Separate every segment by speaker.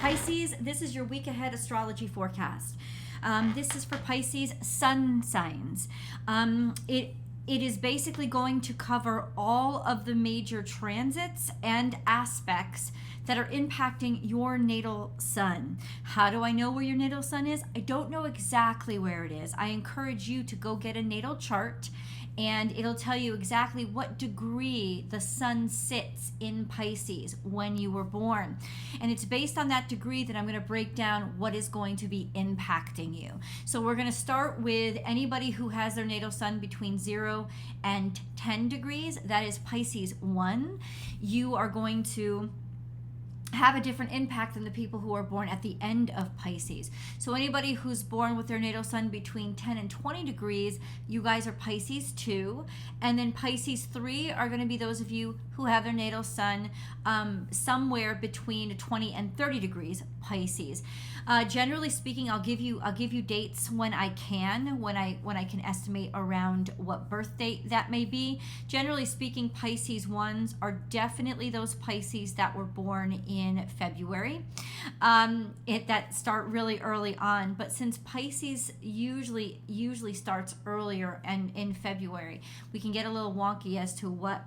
Speaker 1: Pisces, this is your week ahead astrology forecast. This is for Pisces sun signs. It is basically going to cover all of the major transits and aspects that are impacting your natal sun. How do I know where your natal sun is? I don't know exactly where it is. I encourage you to go get a natal chart, and it'll tell you exactly what degree the sun sits in Pisces when you were born. And it's based on that degree that I'm going to break down what is going to be impacting you. So we're going to start with anybody who has their natal sun between 0 and 10 degrees. That is Pisces 1. You are going to have a different impact than the people who are born at the end of Pisces. So anybody who's born with their natal sun between 10 and 20 degrees, you guys are Pisces 2. And then Pisces 3 are going to be those of you who have their natal sun somewhere between 20 and 30 degrees Pisces. Generally speaking, I'll give you dates when I can estimate around what birth date that may be. Generally speaking, Pisces 1s are definitely those Pisces that were born in February, that start really early on. But since Pisces usually starts earlier and in February, we can get a little wonky as to what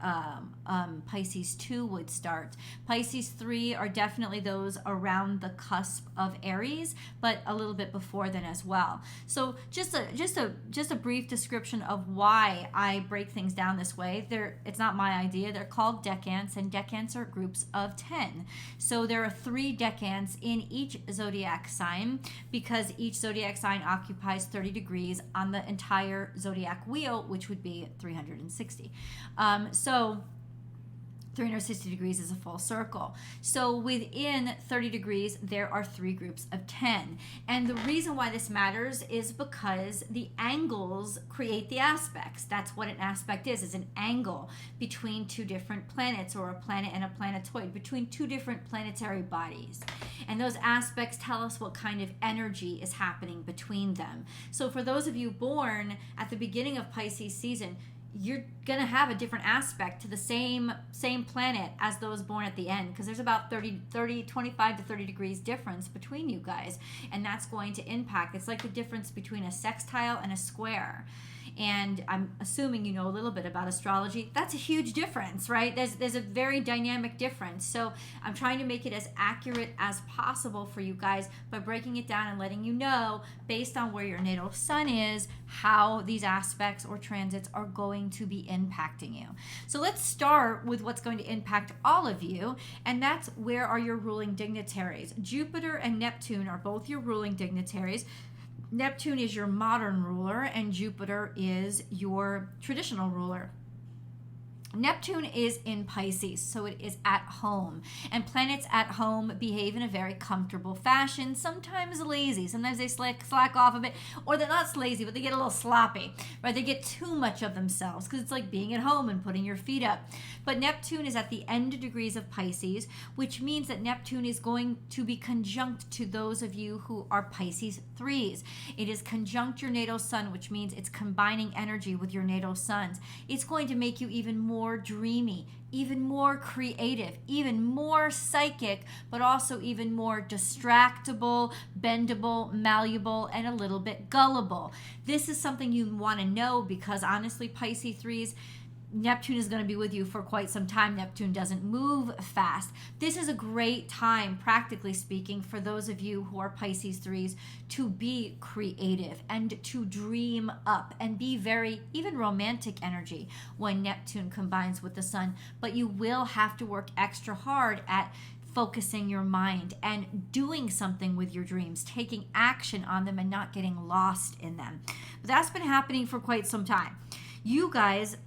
Speaker 1: Pisces 2 would start. Pisces 3 are definitely those around the cusp of Aries, but a little bit before then as well. So just a brief description of why I break things down this way. It's not my idea. They're called decans, and decans are groups of 10. So there are 3 decans in each zodiac sign, because each zodiac sign occupies 30 degrees on the entire zodiac wheel, which would be 360. So 360 degrees is a full circle. So within 30 degrees, there are 3 groups of 10. And the reason why this matters is because the angles create the aspects. That's what an aspect is an angle between 2 different planets, or a planet and a planetoid, between 2 different planetary bodies. And those aspects tell us what kind of energy is happening between them. So for those of you born at the beginning of Pisces season, you're going to have a different aspect to the same planet as those born at the end, because there's about 25 to 30 degrees difference between you guys, and that's going to impact. It's like the difference between a sextile and a square. And I'm assuming you know a little bit about astrology. That's a huge difference, right? There's a very dynamic difference. So I'm trying to make it as accurate as possible for you guys by breaking it down and letting you know, based on where your natal sun is, how these aspects or transits are going to be impacting you. So let's start with what's going to impact all of you, and that's where are your ruling dignitaries. Jupiter and Neptune are both your ruling dignitaries. Neptune is your modern ruler, and Jupiter is your traditional ruler. Neptune is in Pisces, so it is at home. And planets at home behave in a very comfortable fashion, sometimes lazy. Sometimes they slack off a bit, or they're not lazy, but they get a little sloppy, right? They get too much of themselves, because it's like being at home and putting your feet up. But Neptune is at the end degrees of Pisces, which means that Neptune is going to be conjunct to those of you who are Pisces 3s. It is conjunct your natal sun, which means it's combining energy with your natal suns. It's going to make you even more dreamy, even more creative, even more psychic, but also even more distractible, bendable, malleable, and a little bit gullible. This is something you want to know, because honestly, Pisces 3s, Neptune is going to be with you for quite some time. Neptune doesn't move fast. This is a great time, practically speaking, for those of you who are Pisces 3s to be creative and to dream up and be very, even romantic energy when Neptune combines with the sun. But you will have to work extra hard at focusing your mind and doing something with your dreams, taking action on them and not getting lost in them. But that's been happening for quite some time. You guys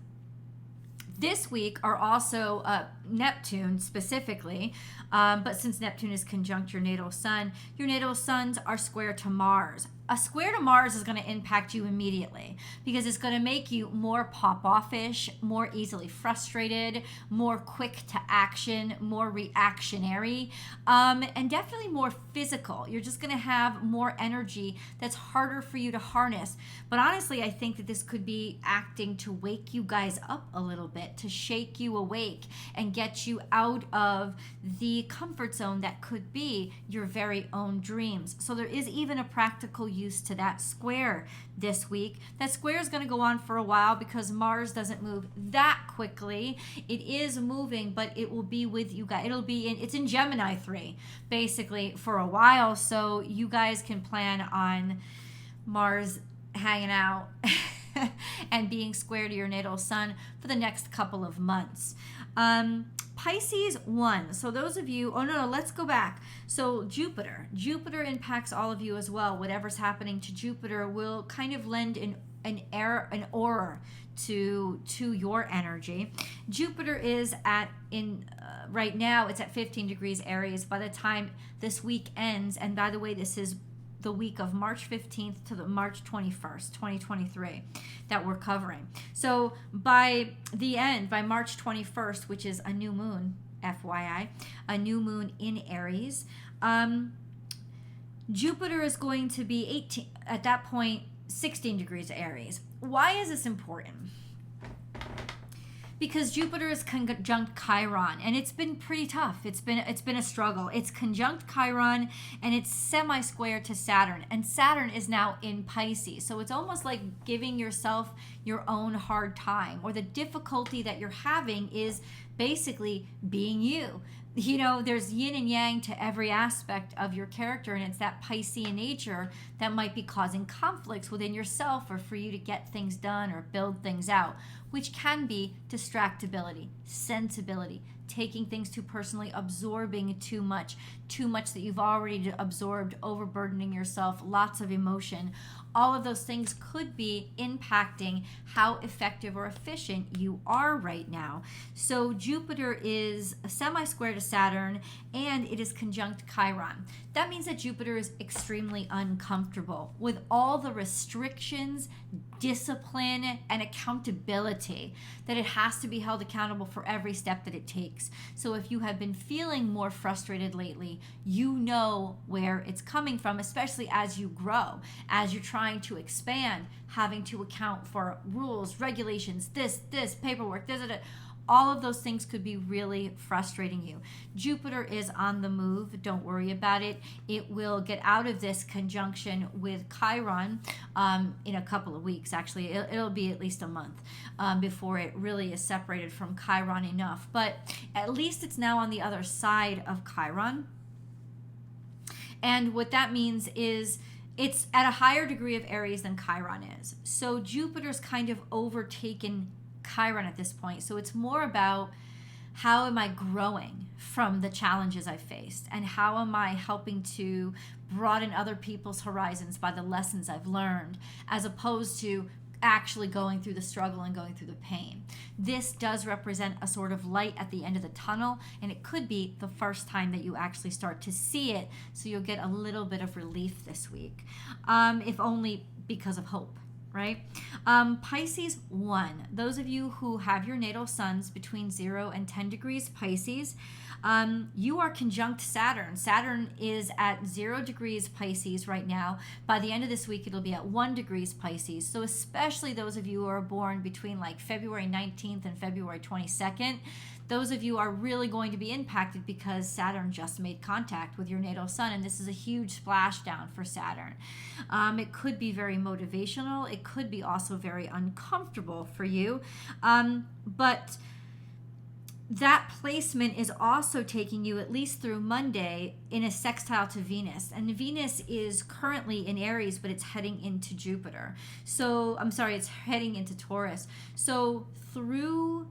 Speaker 1: this week are also Neptune specifically, but since Neptune is conjunct your natal sun, your natal suns are square to Mars. a square to Mars is going to impact you immediately because it's going to make you more pop-offish, more easily frustrated, more quick to action, more reactionary, and definitely more physical. You're just going to have more energy that's harder for you to harness. But honestly, I think that this could be acting to wake you guys up a little bit, to shake you awake and get you out of the comfort zone that could be your very own dreams. So there is even a practical use to that square this week. That square is going to go on for a while because Mars doesn't move that quickly. It is moving, but it will be with you guys. It's in Gemini 3 basically for a while, so you guys can plan on Mars hanging out and being square to your natal sun for the next couple of months. Pisces 1. So those of you, let's go back. So Jupiter impacts all of you as well. Whatever's happening to Jupiter will kind of lend an aura to your energy. Jupiter is right now it's at 15 degrees Aries. By the time this week ends, and by the way, this is the week of March 15th to the March 21st, 2023 that we're covering. So by the end, by March 21st, which is a new moon, FYI, a new moon in Aries, Jupiter is going to be 18, at that point, 16 degrees Aries. Why is this important? Because Jupiter is conjunct Chiron, and it's been pretty tough. It's been a struggle. It's conjunct Chiron, and it's semi-square to Saturn, and Saturn is now in Pisces. So it's almost like giving yourself your own hard time, or the difficulty that you're having is basically being you. You know, there's yin and yang to every aspect of your character, and it's that Piscean nature that might be causing conflicts within yourself or for you to get things done or build things out, which can be distractibility, sensibility, taking things too personally, absorbing too much that you've already absorbed, overburdening yourself, lots of emotion. All of those things could be impacting how effective or efficient you are right now. So Jupiter is a semi-square to Saturn, and it is conjunct Chiron. That means that Jupiter is extremely uncomfortable with all the restrictions, discipline, and accountability that it has to be held accountable for every step that it takes. So if you have been feeling more frustrated lately, you know where it's coming from, especially as you grow, as you're trying to expand, having to account for rules, regulations, this, paperwork, this. All of those things could be really frustrating you. Jupiter is on the move. Don't worry about it. It will get out of this conjunction with Chiron in a couple of weeks. Actually, it'll be at least a month before it really is separated from Chiron enough. But at least it's now on the other side of Chiron. And what that means is it's at a higher degree of Aries than Chiron is. So Jupiter's kind of overtaken Chiron at this point. So it's more about how am I growing from the challenges I faced, and how am I helping to broaden other people's horizons by the lessons I've learned, as opposed to actually going through the struggle and going through the pain. This does represent a sort of light at the end of the tunnel, and it could be the first time that you actually start to see it, so you'll get a little bit of relief this week, if only because of hope. Right? Pisces 1. Those of you who have your natal suns between 0 and 10 degrees Pisces, you are conjunct Saturn. Saturn is at 0 degrees Pisces right now. By the end of this week, it'll be at 1 degrees Pisces. So especially those of you who are born between like February 19th and February 22nd, those of you are really going to be impacted because Saturn just made contact with your natal sun, and this is a huge splashdown for Saturn. It could be very motivational. It could be also very uncomfortable for you. But that placement is also taking you at least through Monday in a sextile to Venus. And Venus is currently in Aries, but it's heading into Jupiter. So, it's heading into Taurus. So through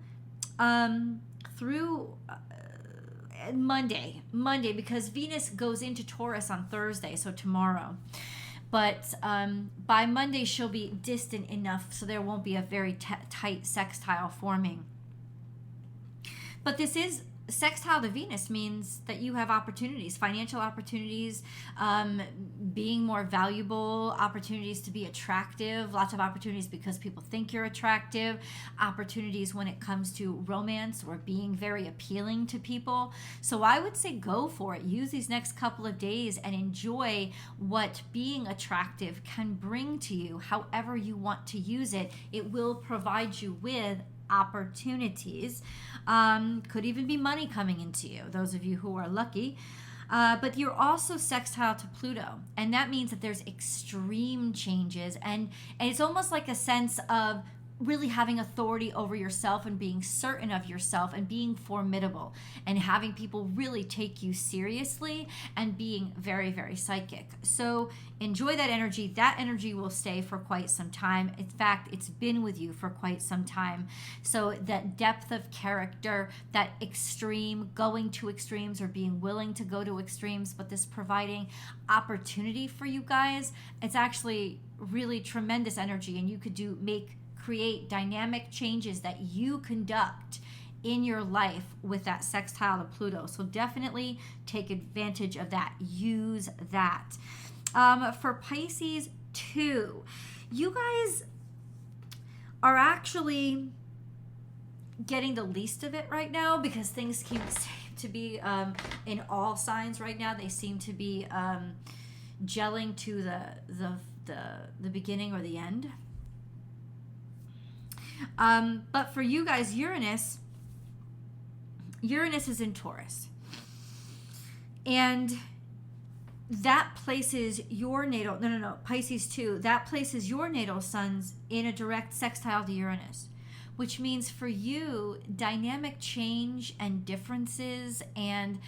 Speaker 1: Monday, because Venus goes into Taurus on Thursday, so tomorrow. But by Monday, she'll be distant enough so there won't be a very tight sextile forming. But this is sextile to Venus means that you have opportunities, financial opportunities, being more valuable, opportunities to be attractive, lots of opportunities because people think you're attractive, opportunities when it comes to romance or being very appealing to people. So I would say go for it. Use these next couple of days and enjoy what being attractive can bring to you. However you want to use it, it will provide you with opportunities. Could even be money coming into you, those of you who are lucky. But you're also sextile to Pluto, and that means that there's extreme changes, and it's almost like a sense of really having authority over yourself and being certain of yourself and being formidable and having people really take you seriously and being very, very psychic. So enjoy that energy. That energy will stay for quite some time. In fact, it's been with you for quite some time. So that depth of character, that extreme, going to extremes or being willing to go to extremes, but this providing opportunity for you guys, it's actually really tremendous energy, and you could create dynamic changes that you conduct in your life with that sextile to Pluto. So definitely take advantage of that. Use that. For Pisces 2, you guys are actually getting the least of it right now because things seem to be in all signs right now. They seem to be gelling to the beginning or the end. But for you guys, Uranus is in Taurus. And that places your natal, Pisces 2, that places your natal suns in a direct sextile to Uranus, which means for you, dynamic change and differences and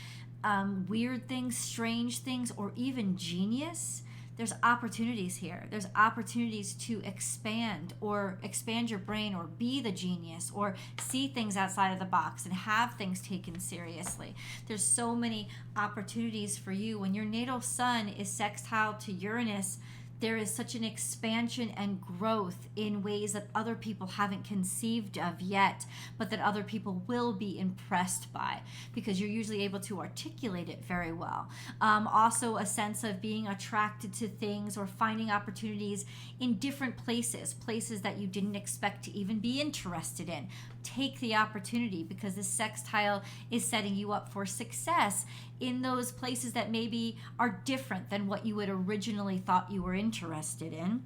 Speaker 1: weird things, strange things, or even genius, there's opportunities here. There's opportunities to expand your brain or be the genius or see things outside of the box and have things taken seriously. There's so many opportunities for you. When your natal sun is sextile to Uranus, there is such an expansion and growth in ways that other people haven't conceived of yet, but that other people will be impressed by because you're usually able to articulate it very well. Also a sense of being attracted to things or finding opportunities in different places that you didn't expect to even be interested in. Take the opportunity because this sextile is setting you up for success in those places that maybe are different than what you had originally thought you were interested in.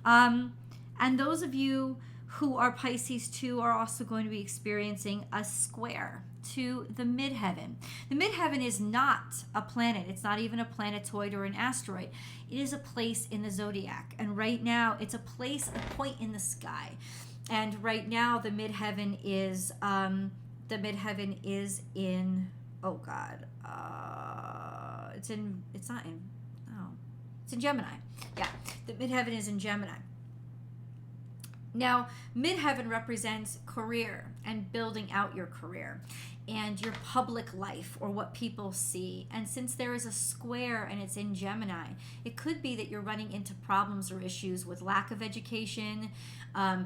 Speaker 1: And those of you who are Pisces 2 are also going to be experiencing a square to the midheaven. The midheaven is not a planet. It's not even a planetoid or an asteroid. It is a place in the zodiac. And right now it's a point in the sky. And right now the midheaven is in, oh God, it's in Gemini. Yeah, the midheaven is in Gemini. Now, midheaven represents career and building out your career and your public life or what people see. And since there is a square and it's in Gemini, it could be that you're running into problems or issues with lack of education.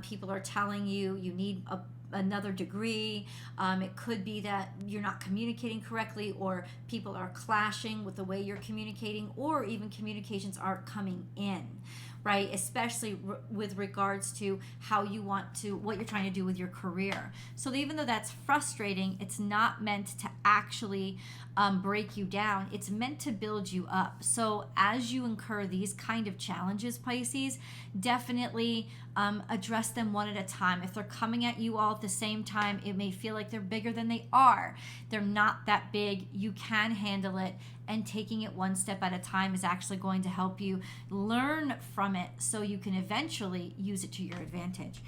Speaker 1: People are telling you need another degree. It could be that you're not communicating correctly, or people are clashing with the way you're communicating, or even communications aren't coming in, right? Especially with regards to what you're trying to do with your career. So even though that's frustrating, it's not meant to actually break you down. It's meant to build you up. So as you incur these kind of challenges, Pisces, definitely address them one at a time. If they're coming at you all at the same time, it may feel like they're bigger than they are. They're not that big. You can handle it, and taking it one step at a time is actually going to help you learn from it so you can eventually use it to your advantage.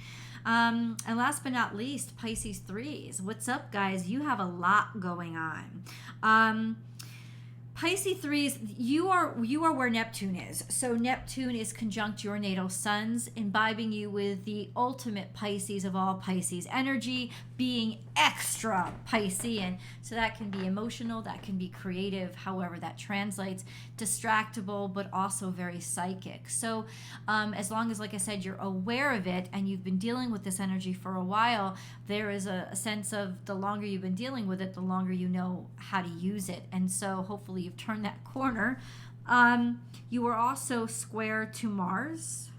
Speaker 1: And last but not least, Pisces 3s. What's up, guys? You have a lot going on. Pisces 3s, you are where Neptune is. So Neptune is conjunct your natal suns, imbibing you with the ultimate Pisces of all Pisces energy, being extra Piscean. So that can be emotional, that can be creative, however that translates, distractible, but also very psychic. So as long as, like I said, you're aware of it and you've been dealing with this energy for a while, there is a sense of the longer you've been dealing with it, the longer you know how to use it. And so hopefully you've turned that corner. You are also square to Mars.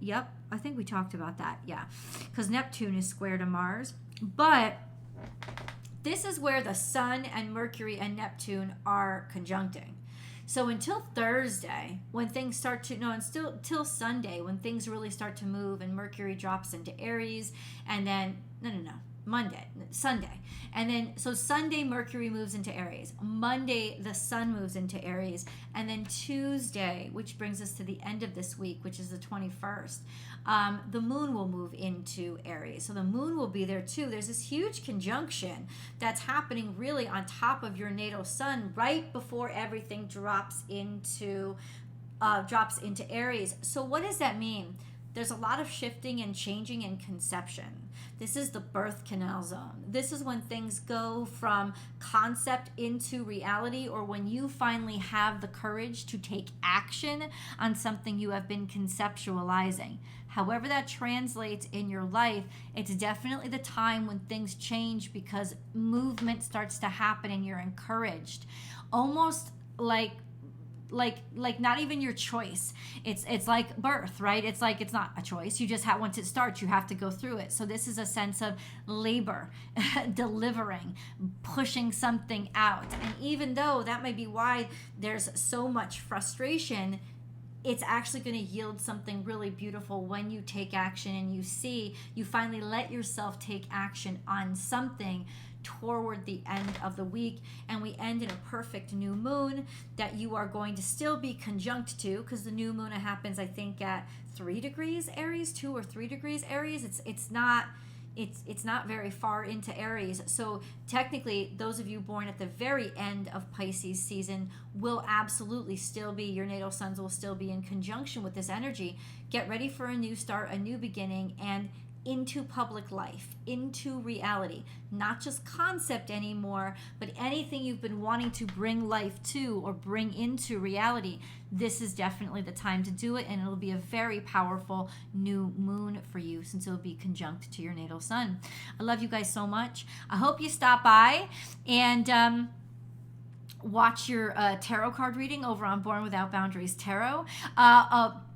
Speaker 1: Yep, I think we talked about that. Yeah, because Neptune is square to Mars. But this is where the Sun and Mercury and Neptune are conjuncting. So until Thursday, when things start to, no, and still till Sunday, when things really start to move and Mercury drops into Aries, and then, Sunday. And then, so Sunday, Mercury moves into Aries. Monday, the Sun moves into Aries. And then Tuesday, which brings us to the end of this week, which is the 21st, the Moon will move into Aries. So the Moon will be there too. There's this huge conjunction that's happening really on top of your natal Sun right before everything drops into Aries. So what does that mean? There's a lot of shifting and changing in conception. This is the birth canal zone. This is when things go from concept into reality, or when you finally have the courage to take action on something you have been conceptualizing. However that translates in your life, it's definitely the time when things change because movement starts to happen and you're encouraged. Almost like not even your choice. It's like birth, right? It's like it's not a choice. You just have, once it starts, you have to go through it. So this is a sense of labor, delivering, pushing something out. And even though that may be why there's so much frustration, it's actually going to yield something really beautiful when you take action and you finally let yourself take action on something toward the end of the week. And we end in a perfect new moon that you are going to still be conjunct to, because the new moon happens, I think, at 3 degrees Aries, 2 or 3 degrees Aries. It's not very far into Aries. So technically, those of you born at the very end of Pisces season will absolutely still be, your natal suns will still be in conjunction with this energy. Get ready for a new start, a new beginning, and into public life, into reality, not just concept anymore, but anything you've been wanting to bring life to or bring into reality. This is definitely the time to do it, and it'll be a very powerful new moon for you since it'll be conjunct to your natal sun. I love you guys so much. I hope you stop by and watch your tarot card reading over on Born Without Boundaries Tarot.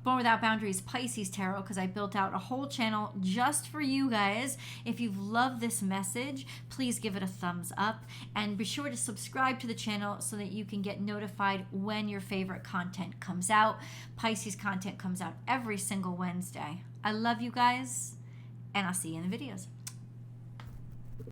Speaker 1: Born Without Boundaries Pisces Tarot, because I built out a whole channel just for you guys. If you've loved this message, please give it a thumbs up and be sure to subscribe to the channel so that you can get notified when your favorite content comes out. Pisces content comes out every single Wednesday. I love you guys, and I'll see you in the videos.